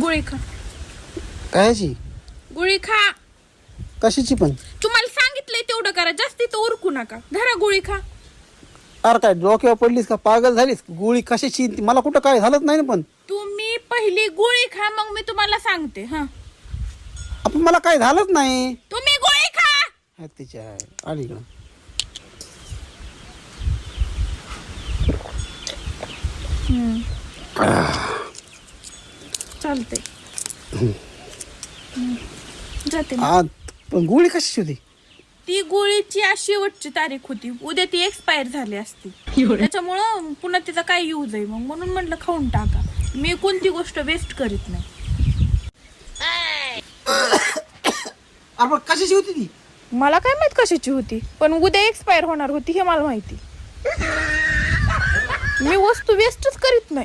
गोळी खा. कायची? गोळी खा. कशाची पण? तुम्हाला सांगितलंय तेवढं करा, जास्ती तर उरकू नका. धरा गोळी खा. अरे काय डोक्यावर पडलीस का? पागल झालीस? गोळी कशाची? मला कुठं काय झालंच नाही ना. पण तुम्ही पहिली गोळी खा, मग मी तुम्हाला सांगते. हा, आपण मला काय झालंच नाही. तुम्ही गोळी खा. तिच्या आली इकडं. चालते. जाते. आज पण गोळी कशाची होती? ती गोळीची आज शेवटची तारीख होती. उद्या ती एक्सपायर झाली असती, त्याच्यामुळं पुन्हा तिचा काय यूज आहे. मग म्हणून म्हटलं खाऊन टाका. मी कोणती गोष्ट वेस्ट करीत नाही. अरे पण कशाची होती ती? मला काय माहित कशाची होती, पण उद्या एक्सपायर होणार होती हे मला माहिती. मी वस्तू वेस्टच करीत नाही.